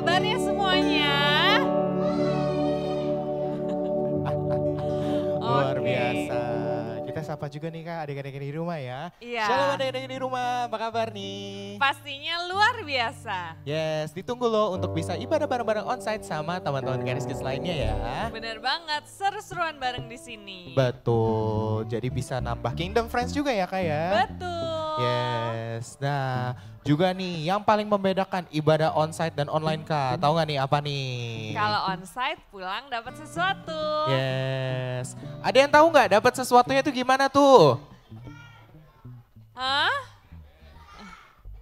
kabarnya semuanya? Luar Oke. biasa. Kita sapa juga nih Kak adik-adik di rumah ya. Iya. Shalom adik-adik di rumah, apa kabar nih? Pastinya luar biasa. Yes, ditunggu loh untuk bisa ibadah bareng-bareng onsite sama teman-teman Garis Kids lainnya ya. Bener banget, seru-seruan bareng di sini. Betul, jadi bisa nambah Kingdom Friends juga ya Kak ya. Betul. Yes, nah juga nih yang paling membedakan ibadah onsite dan online Kak, tahu nggak nih apa nih? Kalau onsite pulang dapat sesuatu. Yes, ada yang tahu nggak dapat sesuatunya itu gimana tuh? Hah?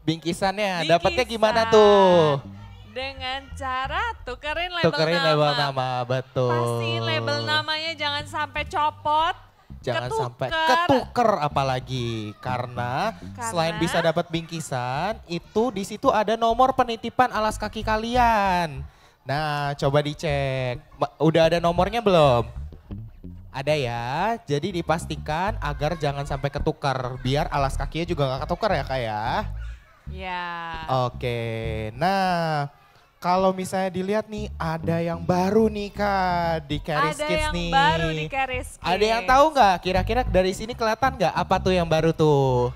Bingkisannya, Bingkisan. dapatnya gimana tuh? Dengan cara tukerin label Tukerin nama. label nama, betul. Pastiin label namanya jangan sampai copot. Jangan ketuker. sampai ketuker apalagi karena selain bisa dapat bingkisan, itu di situ ada nomor penitipan alas kaki kalian. Nah, coba dicek. Udah ada nomornya belum? Ada ya. Jadi dipastikan agar jangan sampai ketukar biar alas kakinya juga nggak ketukar ya, Kak ya. Ya. Oke. Nah, kalau misalnya dilihat nih ada yang baru nih Kak di Caris Ada Kids yang nih. baru di Caris Kids. Ada yang tahu nggak kira-kira dari sini kelihatan nggak apa tuh yang baru tuh?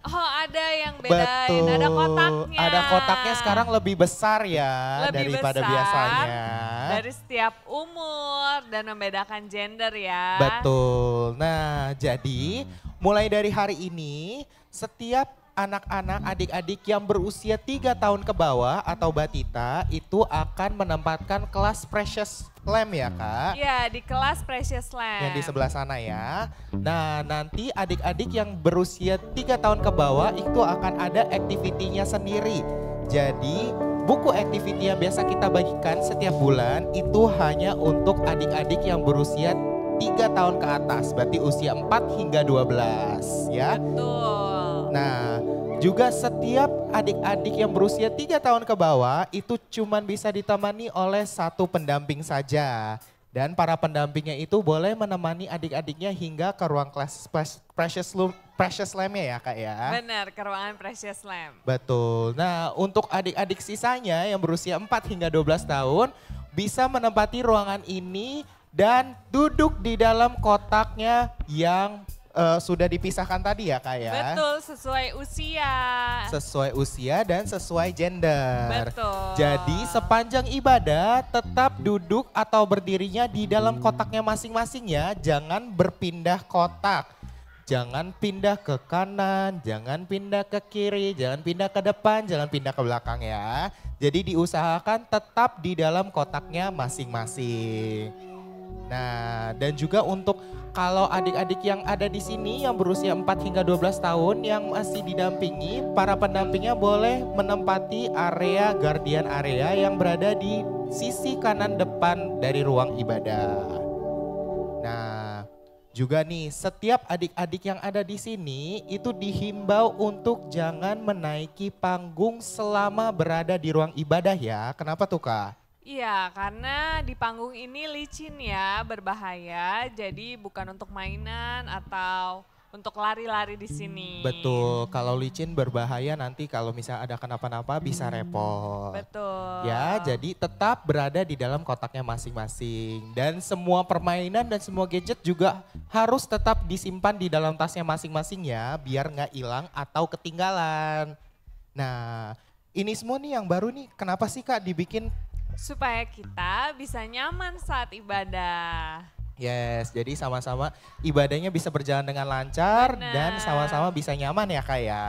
Oh, ada yang bedain, ada kotaknya. Ada kotaknya sekarang lebih besar ya Lebih daripada besar, biasanya. Dari setiap umur dan membedakan gender ya. Betul. Nah, jadi mulai dari hari ini setiap anak-anak, adik-adik yang berusia 3 tahun ke bawah atau batita itu akan menempatkan kelas Precious Lamb ya Kak. Iya, di kelas Precious Lamb. Yang di sebelah sana ya. Nah, nanti adik-adik yang berusia 3 tahun ke bawah itu akan ada aktivitinya sendiri. Jadi buku activity yang biasa kita bagikan setiap bulan itu hanya untuk adik-adik yang berusia 3 tahun ke atas, berarti usia 4 hingga 12 ya. Betul. Nah, juga setiap adik-adik yang berusia 3 tahun ke bawah itu cuman bisa ditemani oleh satu pendamping saja. Dan para pendampingnya itu boleh menemani adik-adiknya hingga ke ruang kelas Precious Lamb-nya ya Kak ya. Benar, ke ruangan Precious Lamb. Betul. Nah, untuk adik-adik sisanya yang berusia 4 hingga 12 tahun bisa menempati ruangan ini dan duduk di dalam kotaknya yang sudah dipisahkan tadi ya Kak ya. Betul, sesuai usia. Sesuai usia dan sesuai gender. Betul. Jadi sepanjang ibadah tetap duduk atau berdirinya di dalam kotaknya masing-masing ya. Jangan berpindah kotak. Jangan pindah ke kanan, jangan pindah ke kiri, jangan pindah ke depan, jangan pindah ke belakang ya. Jadi diusahakan tetap di dalam kotaknya masing-masing. Nah, dan juga untuk kalau adik-adik yang ada di sini yang berusia 4 hingga 12 tahun yang masih didampingi, para pendampingnya boleh menempati area guardian area yang berada di sisi kanan depan dari ruang ibadah. Nah, juga nih setiap adik-adik yang ada di sini itu dihimbau untuk jangan menaiki panggung selama berada di ruang ibadah ya. Kenapa tuh Kak? Iya, karena di panggung ini licin ya, berbahaya. Jadi bukan untuk mainan atau untuk lari-lari di sini. Betul, kalau licin berbahaya nanti kalau misalnya ada kenapa-napa bisa repot. Betul. Ya, jadi tetap berada di dalam kotaknya masing-masing. Dan semua permainan dan semua gadget juga harus tetap disimpan di dalam tasnya masing-masing ya, biar nggak hilang atau ketinggalan. Nah, ini semua nih yang baru nih, kenapa sih Kak dibikin? Supaya kita bisa nyaman saat ibadah. Yes, jadi sama-sama ibadahnya bisa berjalan dengan lancar dan sama-sama bisa nyaman ya Kak ya.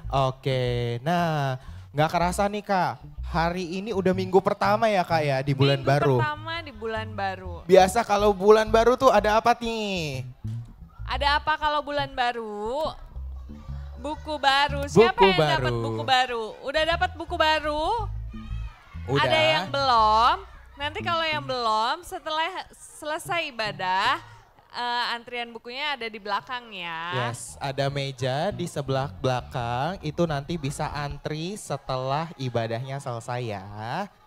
Oke, nah nggak kerasa nih Kak, hari ini udah minggu pertama ya Kak ya di bulan baru. Minggu pertama di bulan baru. Biasa kalau bulan baru tuh ada apa nih? Ada apa kalau bulan baru? Buku baru. Siapa yang dapat buku baru? Udah dapat buku baru? Udah. Ada yang belum? Nanti kalau yang belum, setelah selesai ibadah, antrian bukunya ada di belakang ya. Yes, ada meja di sebelah belakang, itu nanti bisa antri setelah ibadahnya selesai ya.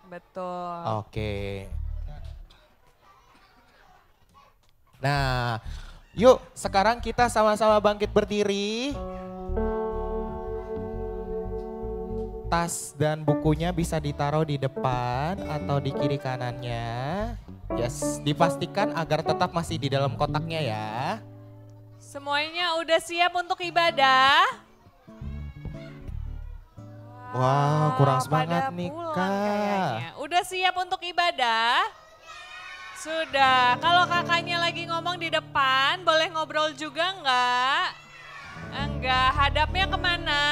Betul. Oke. Nah, yuk sekarang kita sama-sama bangkit berdiri. tas dan bukunya bisa ditaruh di depan atau di kiri kanannya. Yes, dipastikan agar tetap masih di dalam kotaknya ya. Semuanya udah siap untuk ibadah? Wah, kurang semangat pada nih pulang Kak. kayaknya. Udah siap untuk ibadah? Sudah. Kalau kakaknya lagi ngomong di depan, boleh ngobrol juga enggak? Enggak. Hadapnya kemana?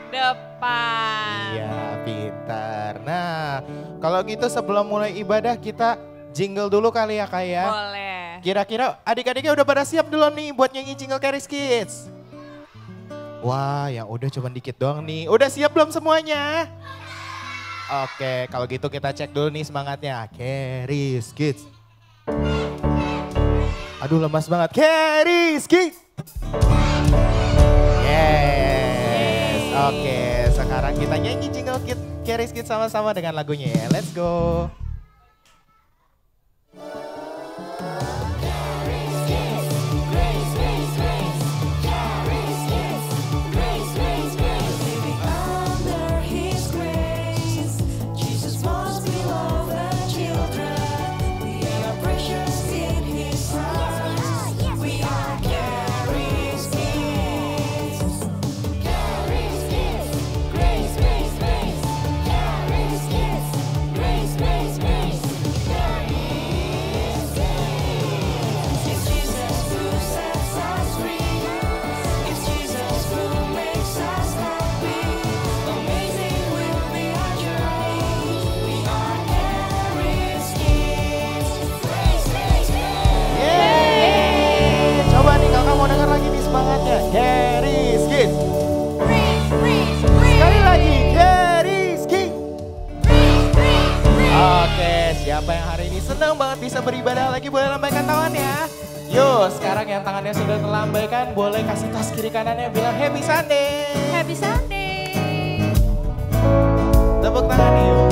Depan. Iya, pintar. Nah, kalau gitu sebelum mulai ibadah kita jingle dulu kali ya Kak ya. Boleh. Kira-kira adik-adiknya udah pada siap dulu nih buat nyanyi jingle Charis Kids? Wah, yang udah cuma dikit doang nih. Udah siap belum semuanya? Oke, kalau gitu kita cek dulu nih semangatnya. Charis Kids. Aduh, lemas banget. Charis Kids. Yes. Oke, sekarang kita nyanyi jingle Charis Kids sama-sama dengan lagunya ya. Let's go. Semangatnya, Charis Kids. Sekali lagi, Charis Kids. Oke, siapa yang hari ini senang banget bisa beribadah lagi boleh lambaikan tangannya. Yuk, sekarang yang tangannya sudah terlambaikan boleh kasih tas kiri kanannya bilang Happy Sunday. Happy Sunday. Tepuk tangan yuk.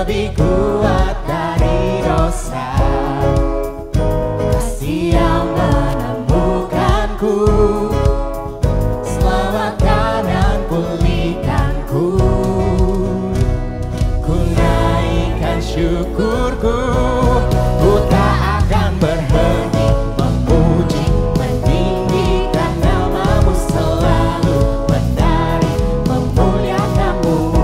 Lebih kuat dari dosa, kasih yang menemukanku, selamatkan dan pulihkanku, ku naikkan syukurku, ku tak akan berhenti memuji, meninggikan namamu selalu, menari, memuliakanmu.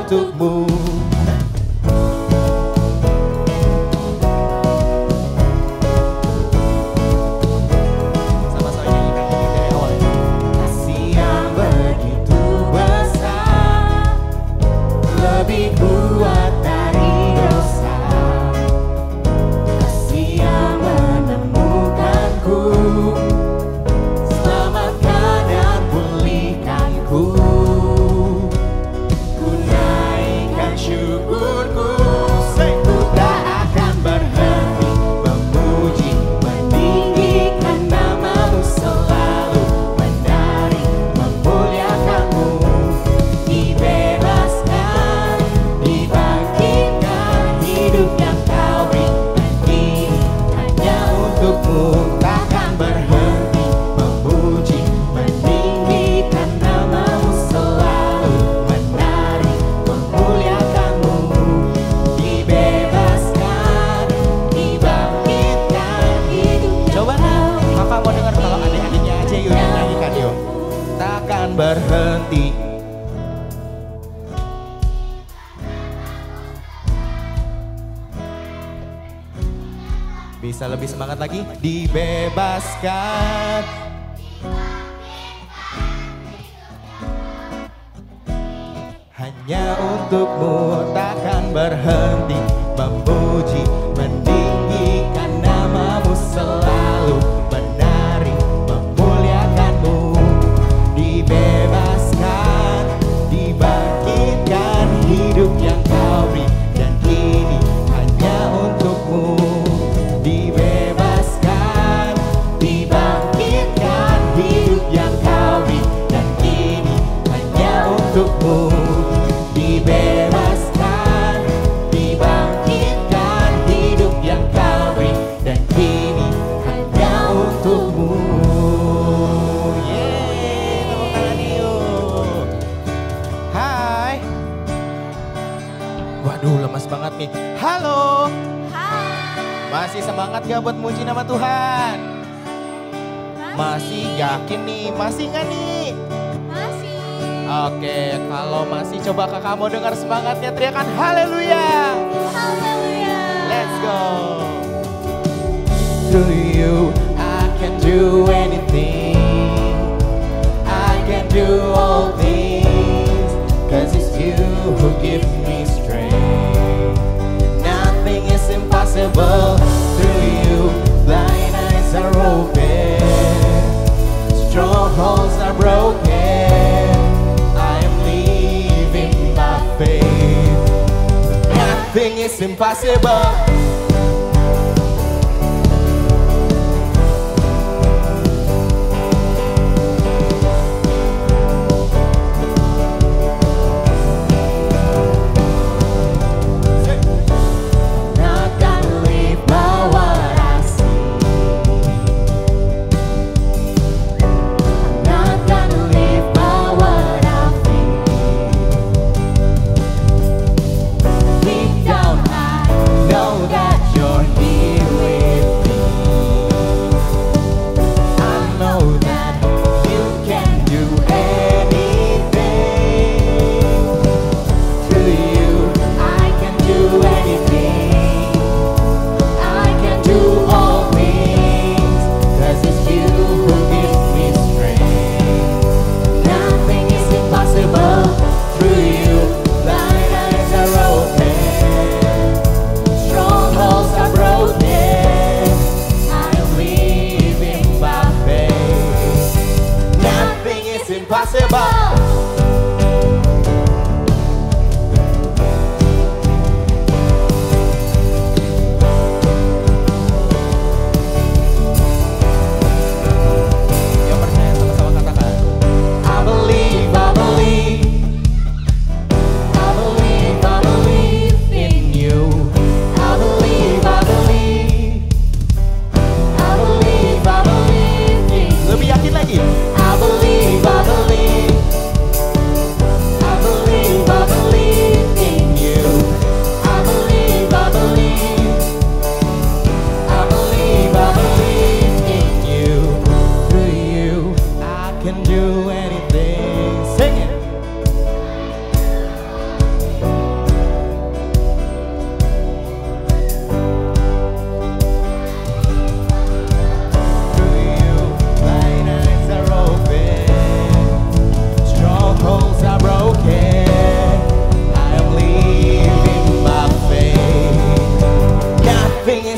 Untukmu. Sama-sama nyanyikan ini dari awal. Kasih yang begitu besar, lebih kuat dari dosa, kasih yang menemukanku, selamatkan dan pulihkanku. Syukurku, ku tak akan berhenti memuji, meninggikan namamu selalu, menari, memuliakanmu, dibebaskan, dibangkitkan, hidup yang kau berikan ini hanya untukmu, takkan berhenti memuji, meninggikan namamu selalu, menari, memuliakanmu. Takkan berhenti. Bisa lebih semangat lagi. Dibebaskan. Hanya untukmu, takkan berhenti memuji, meninggikan namamu selalu, menari, memuliakanmu, dibebaskan, dibangkitkan, hidup yang kau beri dan kini hanya untukmu. semangat nih. Halo. Hai. Masih semangat gak buat muji nama Tuhan? Masih yakin nih? Masih gak nih? Masih. Oke, kalau masih coba kakak mau dengar semangatnya, teriakan haleluya. Haleluya. Let's go. Through you I can do anything. I can do all things. Cause it's you who give me strength. Nothing is impossible. Through you blind eyes are open. Strongholds are broken. I am living by faith. Nothing is impossible.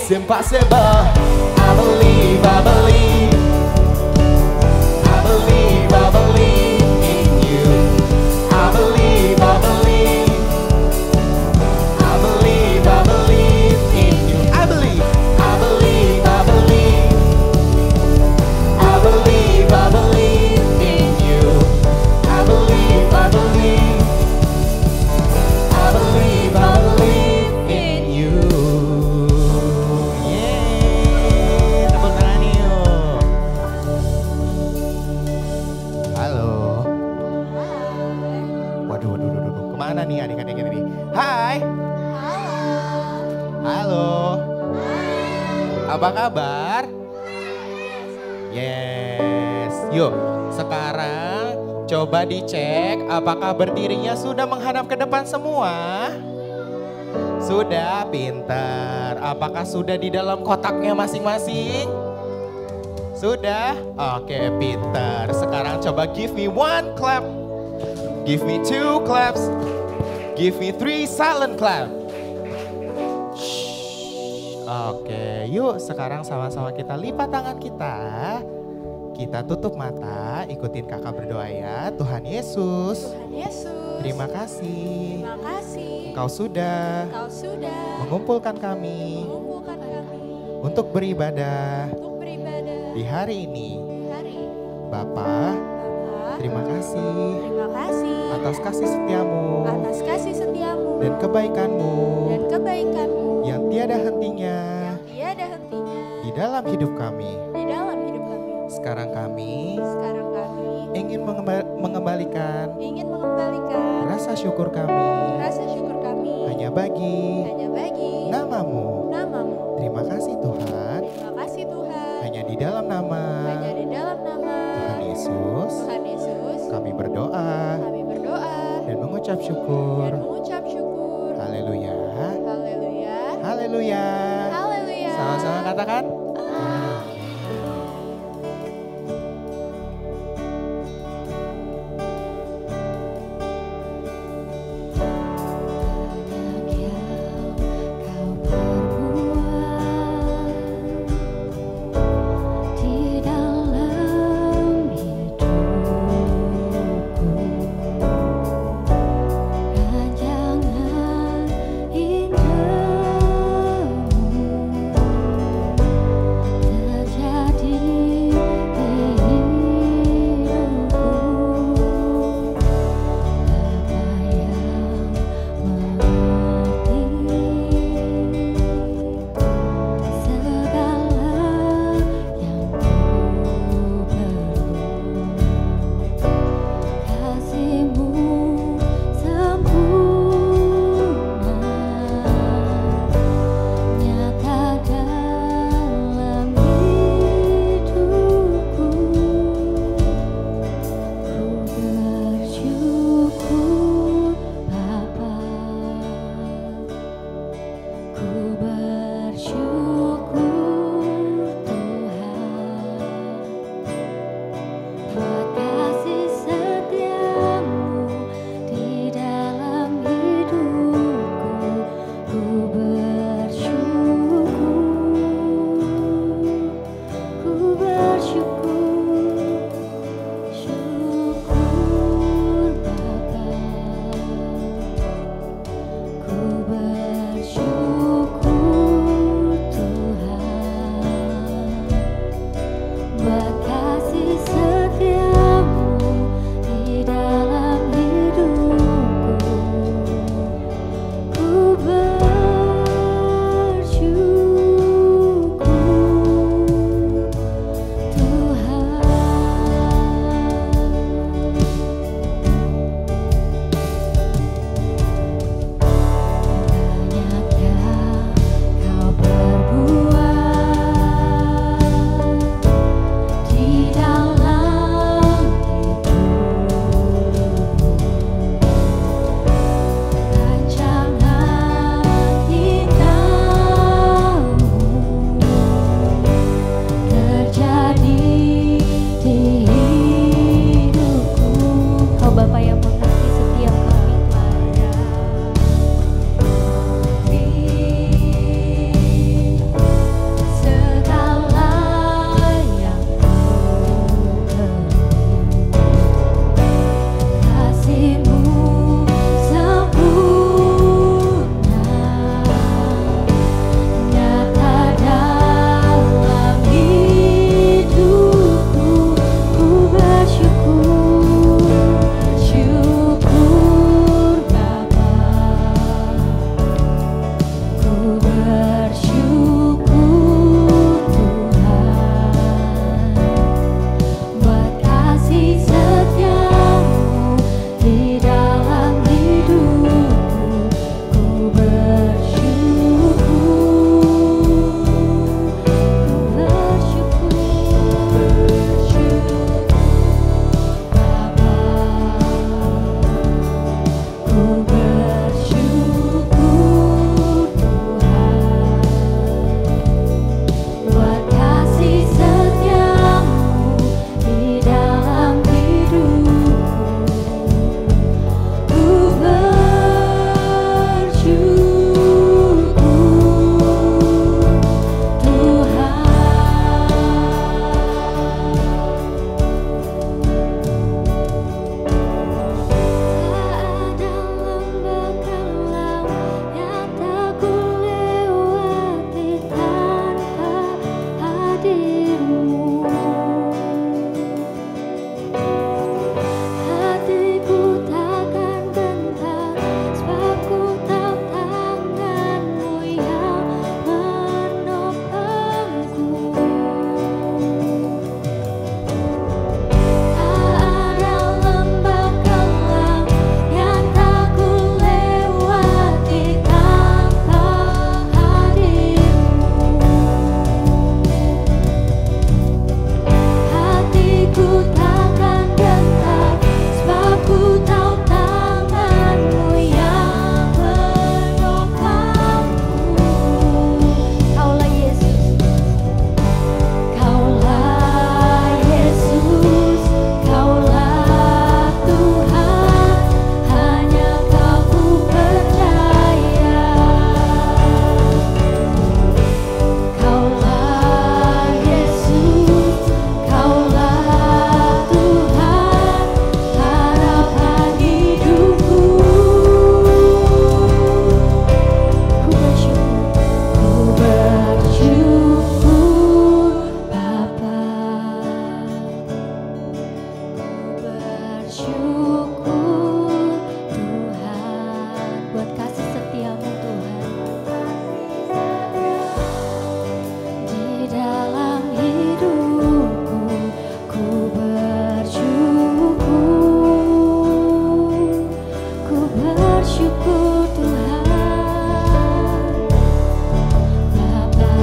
Impossible. I believe, I believe. I believe, I believe in you. I believe, I believe. I believe, I believe in you. I believe, I believe, I believe. I believe, I believe in you. I believe, I believe. I believe, I believe in you. Kemana nih adik-adik ini? Hai. Halo. Apa kabar? Yes. Yuk, sekarang coba dicek apakah berdirinya sudah menghadap ke depan semua? Sudah, pintar. Apakah sudah di dalam kotaknya masing-masing? Sudah? Oke, pintar. Sekarang coba give me one clap. Give me 2 claps. Give me 3 silent clap. Oke, yuk sekarang sama-sama kita lipat tangan kita. Kita tutup mata, ikutin kakak berdoa ya. Tuhan Yesus. Tuhan Yesus. Terima kasih. Terima kasih. Engkau sudah mengumpulkan kami untuk beribadah di hari ini. Bapa, terima kasih atas kasih setiamu dan kebaikanmu yang tiada hentinya di dalam hidup kami. Sekarang kami ingin mengembalikan rasa syukur kami hanya bagi hanya bagi namamu. namamu. Terima kasih Tuhan, Terima kasih Tuhan. hanya di dalam nama Hanya di dalam nama Tuhan Yesus Tuhan Yesus kami berdoa kami berdoa dan mengucap syukur. dan mengucap syukur. Haleluya. Haleluya. Haleluya. Haleluya. Sama-sama katakan. Di dalam hidupku, Raja bersyukur Tuhan buat kasih setiamu Tuhan. Di dalam hidupku ku bersyukur Tuhan. Bapa,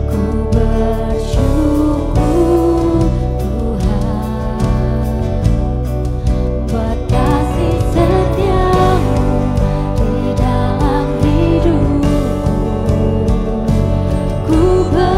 ku bersyukur Tuhan buat kasih setiamu di dalam hidupku. Ku bersyukur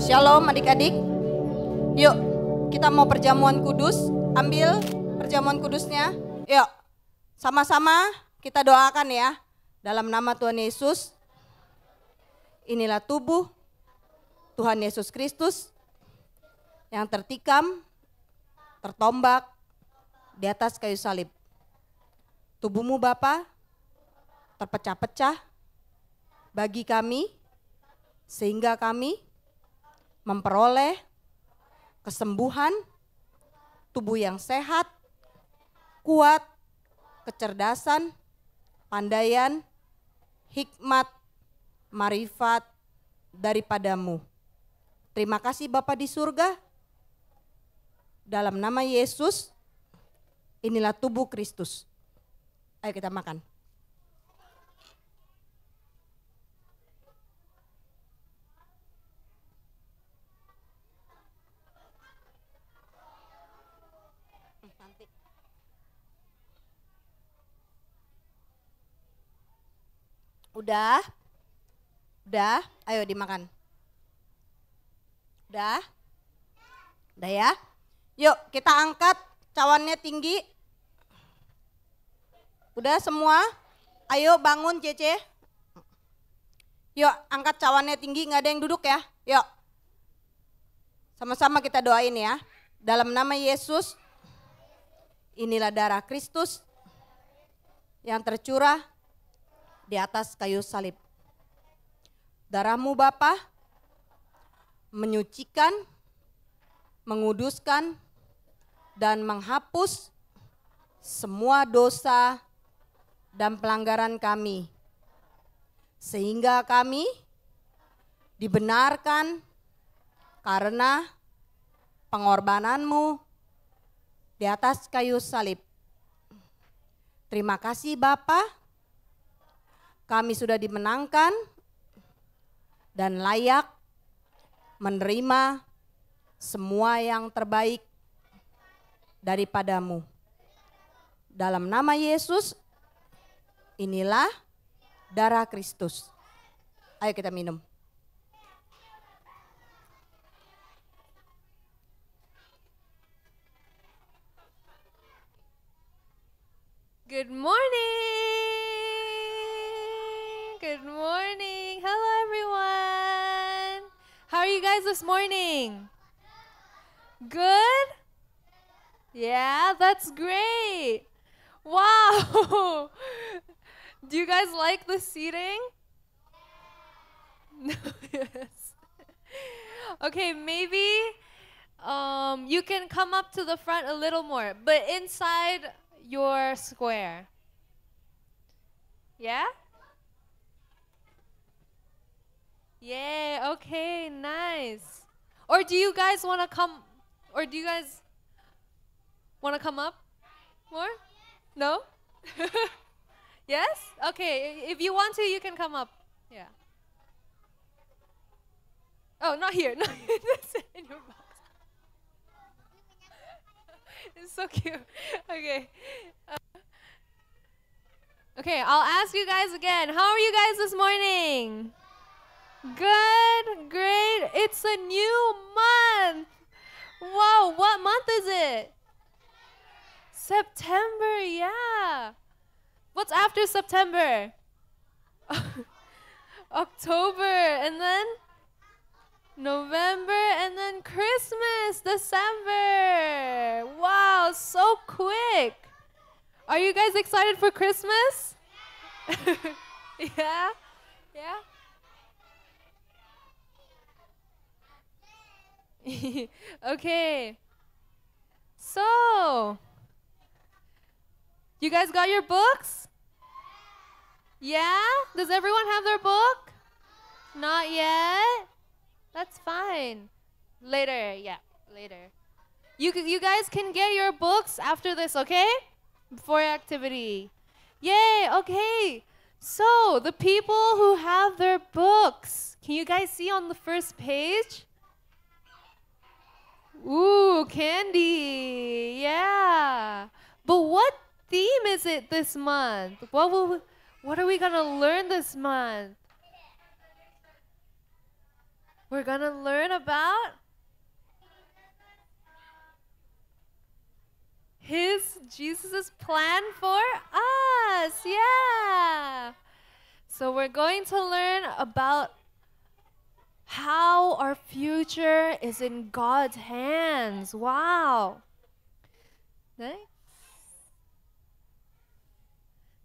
Shalom adik-adik. Yuk kita mau perjamuan kudus. Ambil perjamuan kudusnya. Yuk sama-sama kita doakan ya. Dalam nama Tuhan Yesus. Inilah tubuh Tuhan Yesus Kristus yang tertikam, tertombak di atas kayu salib. Tubuhmu Bapa terpecah-pecah bagi kami sehingga kami memperoleh kesembuhan, tubuh yang sehat, kuat, kecerdasan, pandaian, hikmat, marifat daripadamu. Terima kasih Bapa di surga. Dalam nama Yesus, inilah tubuh Kristus. Ayo kita makan. Udah, ayo dimakan. Udah ya. Yuk kita angkat cawannya tinggi. Udah semua? Ayo bangun Cece. Yuk angkat cawannya tinggi, nggak ada yang duduk ya. Yuk. Sama-sama kita doain ya. Dalam nama Yesus, inilah darah Kristus yang tercurah di atas kayu salib. Darahmu Bapa menyucikan, menguduskan, dan menghapus semua dosa dan pelanggaran kami. Sehingga kami dibenarkan karena pengorbananmu di atas kayu salib. Terima kasih Bapa. Kami sudah dimenangkan dan layak menerima semua yang terbaik daripadamu. Dalam nama Yesus, inilah darah Kristus. Ayo kita minum. Good morning. Good morning. Hello everyone. How are you guys this morning? Good? Yeah, that's great. Wow. Do you guys like the seating? No, yes. Okay, maybe you can come up to the front a little more, but inside your square. Yeah? Yeah, okay, nice. Or do you guys want to come up more? No? Yes? Okay, if you want to, you can come up. Yeah. Oh, not here. Not here. That's in your box. It's so cute. Okay. Okay, I'll ask you guys again. How are you guys this morning? Good, great. It's a new month. September, yeah. What's after September? October, and then November, and then Christmas, December. Wow, so quick. Are you guys excited for Christmas? Yeah? Yeah? Okay. So, you guys got your books? Yeah? Does everyone have their book? Not yet? That's fine. Later, yeah, later. You guys can get your books after this, okay? Before your activity. Yay, okay. So, the people who have their books, can you guys see on the first page? Ooh, candy. Yeah. But what theme is it this month? What are we going to learn this month? We're going to learn about Jesus' plan for us. Yeah. So we're going to learn about how our future is in God's hands. Wow. Nice.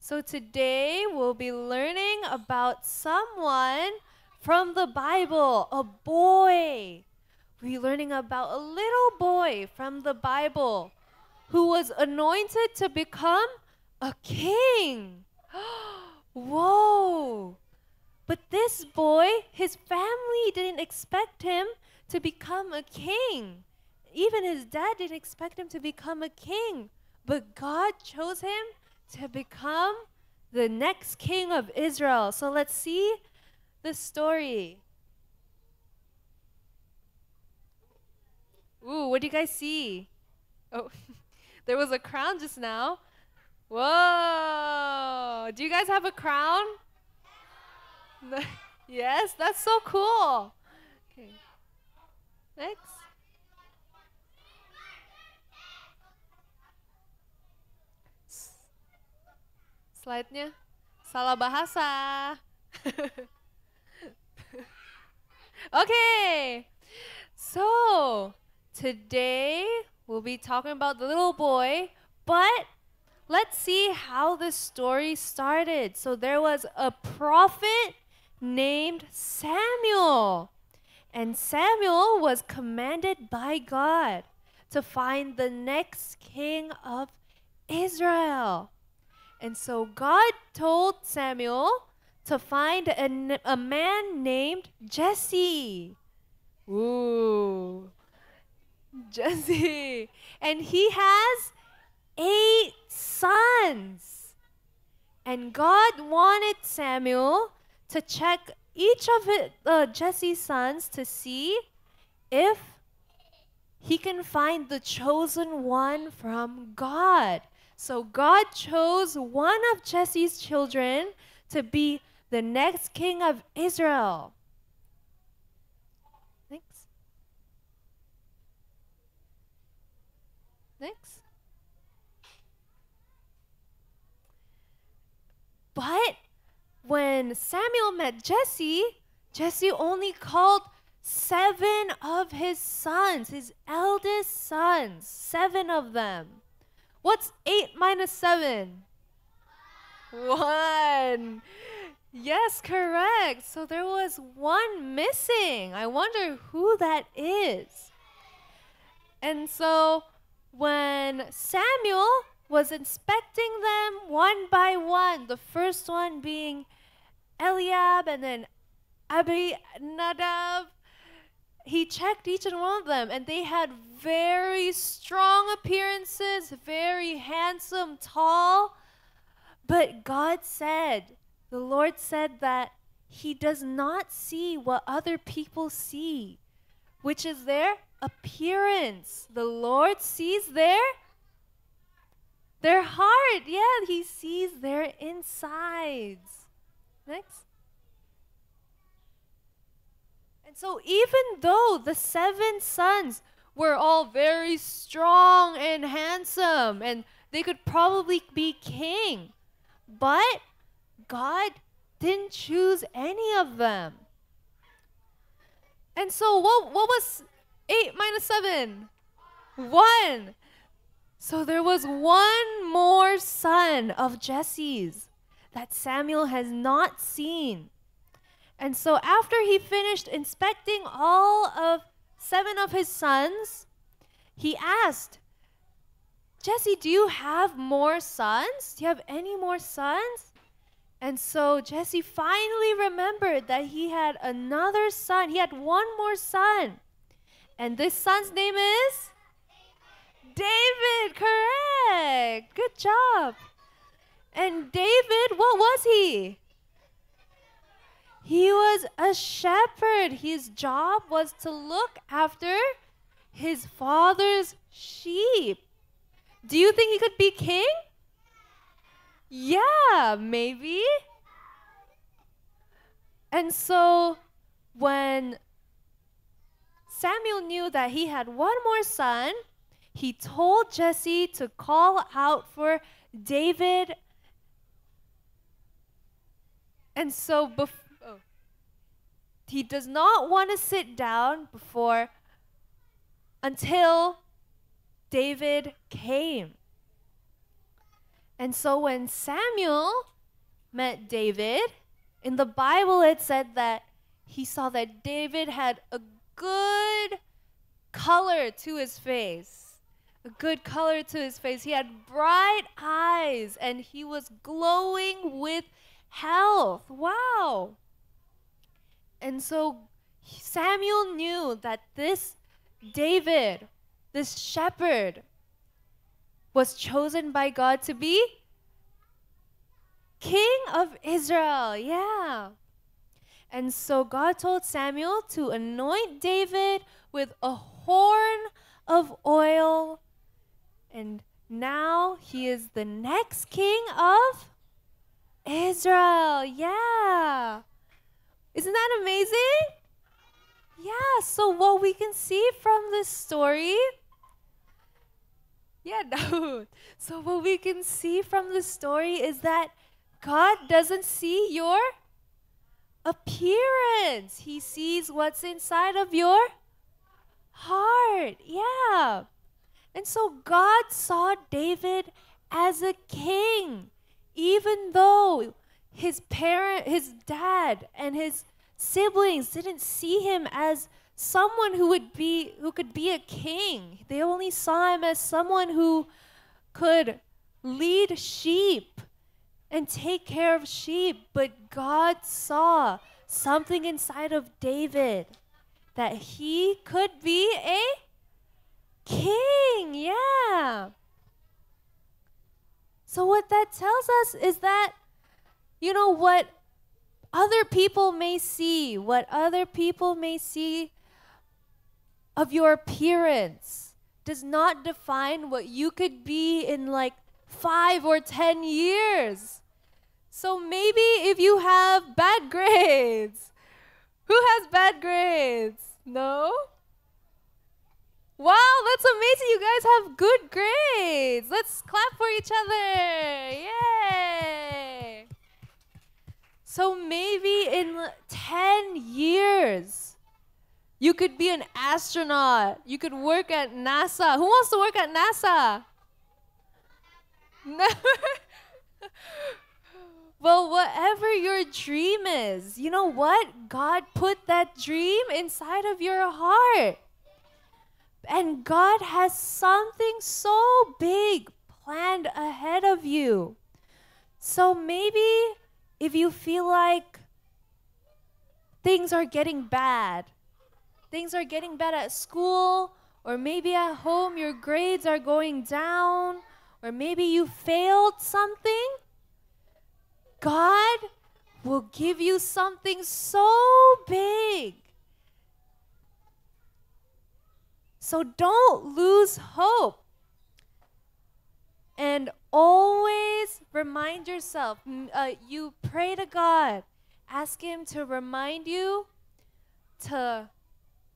So today we'll be learning about someone from the Bible, a boy. We're learning about a little boy from the Bible who was anointed to become a king. Whoa. But this boy, his family didn't expect him to become a king. Even his dad didn't expect him to become a king. But God chose him to become the next king of Israel. So let's see the story. Ooh, what do you guys see? Oh, there was a crown just now. Whoa. Do you guys have a crown? Yes, that's so cool. Okay. Next. Slide-nya salah bahasa. Okay. So, today we'll be talking about the little boy, but let's see how this story started. So there was a prophet named Samuel. And Samuel was commanded by God to find the next king of Israel. And so God told Samuel to find a man named Jesse. Ooh, Jesse. And he has 8 sons. And God wanted Samuel to check each of Jesse's sons to see if he can find the chosen one from God. So God chose one of Jesse's children to be the next king of Israel. Next. Next. But when Samuel met Jesse, Jesse only called 7 of his sons, his eldest sons, 7 of them. What's 8 minus 7? 1. Yes, correct. So there was 1 missing. I wonder who that is. And so when Samuel was inspecting them one by one, the first one being Eliab and then Abinadab, he checked each and one of them, and they had very strong appearances, very handsome, tall. But God said, the Lord said that he does not see what other people see, which is their appearance. The Lord sees their heart. Yeah, he sees their insides. Next. And so even though the 7 sons were all very strong and handsome, and they could probably be king. But God didn't choose any of them. And so what was 8 minus 7? 1. So there was one more son of Jesse's that Samuel has not seen. And so after he finished inspecting all of 7 of his sons, he asked, Jesse, do you have more sons? Do you have any more sons? And so Jesse finally remembered that he had another son. He had one more son. And this son's name is David. Correct. Good job. And David, what was he? He was a shepherd. His job was to look after his father's sheep. Do you think he could be king? Yeah, maybe. And so when Samuel knew that he had one more son, he told Jesse to call out for David. And so he does not want to sit down until David came. And so when Samuel met David, in the Bible it said that he saw that David had a good color to his face. A good color to his face. He had bright eyes and he was glowing with health. Wow. And so Samuel knew that this David, this shepherd, was chosen by God to be king of Israel. Yeah. And so God told Samuel to anoint David with a horn of oil. And now he is the next king of Israel. Yeah. Isn't that amazing? Yeah. So what we can see from this story, so what we can see from the story is that God doesn't see your appearance. He sees what's inside of your heart. Yeah. And so God saw David as a king, even though his dad and his siblings didn't see him as someone who could be a king. They only saw him as someone who could lead sheep and take care of sheep. But God saw something inside of David that he could be a king. Yeah. So what that tells us is that, what other people may see, of your appearance does not define what you could be in like 5 or 10 years. So maybe if you have bad grades, who has bad grades? No? Wow, that's amazing. You guys have good grades. Let's clap for each other. Yay. So maybe in 10 years, you could be an astronaut. You could work at NASA. Who wants to work at NASA? Well, whatever your dream is, you know what? God put that dream inside of your heart. And God has something so big planned ahead of you. So maybe if you feel like things are getting bad at school, or maybe at home your grades are going down, or maybe you failed something, God will give you something so big. So don't lose hope. And always remind yourself, you pray to God, ask Him to remind you to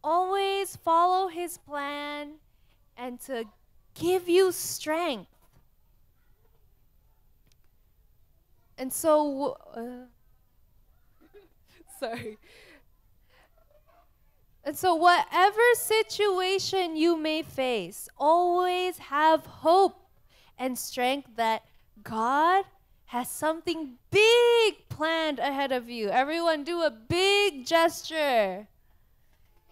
always follow His plan and to give you strength And so, sorry. And so, whatever situation you may face, always have hope and strength that God has something big planned ahead of you. Everyone, do a big gesture.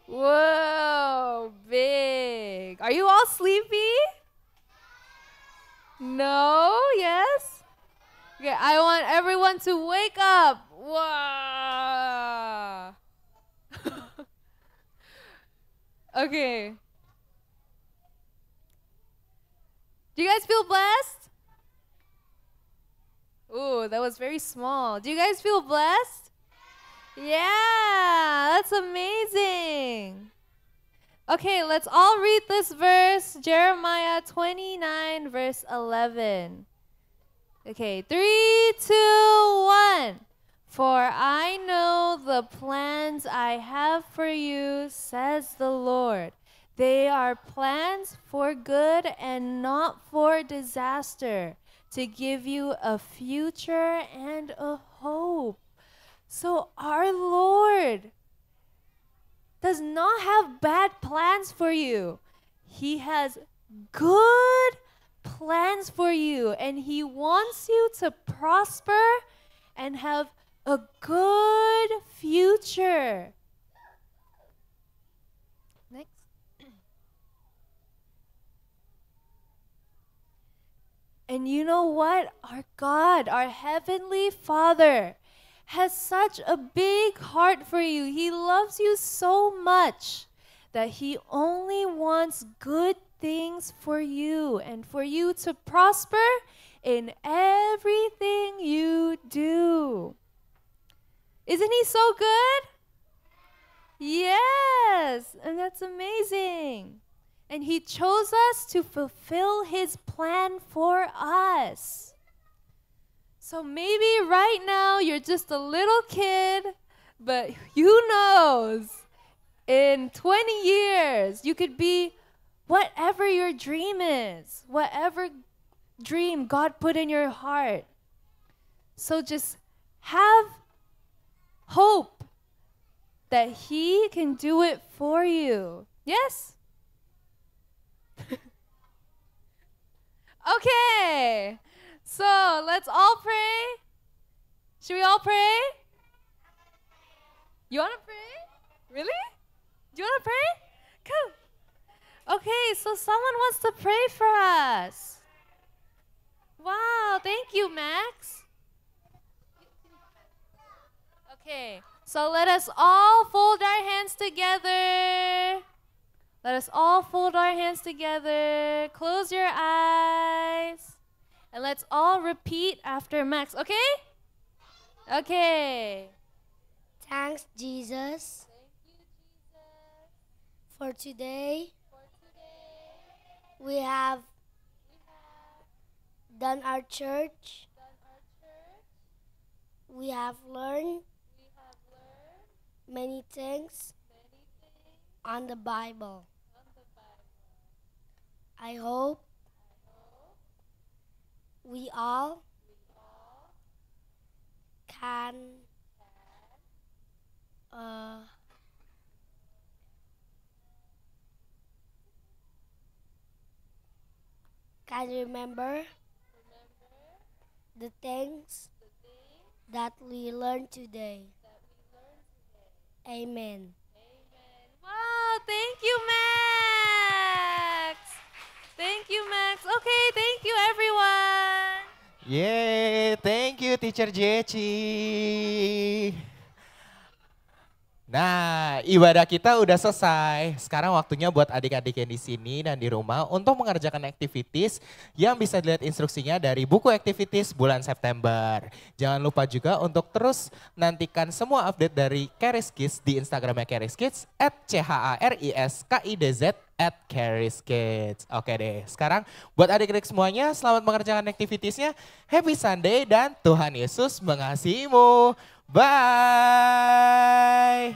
Whoa, big. Are you all sleepy? No? Yes? Okay, I want everyone to wake up. Wow. Okay. Do you guys feel blessed? Ooh, that was very small. Do you guys feel blessed? Yeah, that's amazing. Okay, let's all read this verse, Jeremiah 29, verse 11. Okay, 3, 2, 1. For I know the plans I have for you, says the Lord. They are plans for good and not for disaster, to give you a future and a hope. So our Lord does not have bad plans for you. He has good plans for you, and He wants you to prosper and have a good future. Next. And you know what? Our God, our Heavenly Father, has such a big heart for you. He loves you so much that He only wants good things for you and for you to prosper in everything you do. Isn't He so good? Yes, and that's amazing. And He chose us to fulfill His plan for us. So maybe right now you're just a little kid, but who knows? In 20 years, you could be whatever your dream is, whatever dream God put in your heart. So just have hope that He can do it for you. Yes? Okay. So let's all pray. Should we all pray? You want to pray? Really? Do you want to pray? Come. Okay, so someone wants to pray for us. Wow, thank you, Max. Okay, so let us all fold our hands together. Let us all fold our hands together. Close your eyes. And let's all repeat after Max, okay? Okay. Thanks, Jesus, for today. We have done our church. We have learned many things on the Bible. I hope we all can remember the things that we learned today. Amen. Wow, thank you, Max. Thank you, Max. Okay, thank you, everyone. Yeay, thank you Teacher Jeci. Nah, ibadah kita udah selesai. Sekarang waktunya buat adik-adik yang di sini dan di rumah untuk mengerjakan activities yang bisa dilihat instruksinya dari buku activities bulan September. Jangan lupa juga untuk terus nantikan semua update dari Charis Kids di Instagramnya Charis Kids @CHARISKIDZ @CharisKids. Oke deh, sekarang buat adik-adik semuanya selamat mengerjakan activitiesnya. Happy Sunday dan Tuhan Yesus mengasihimu. Bye.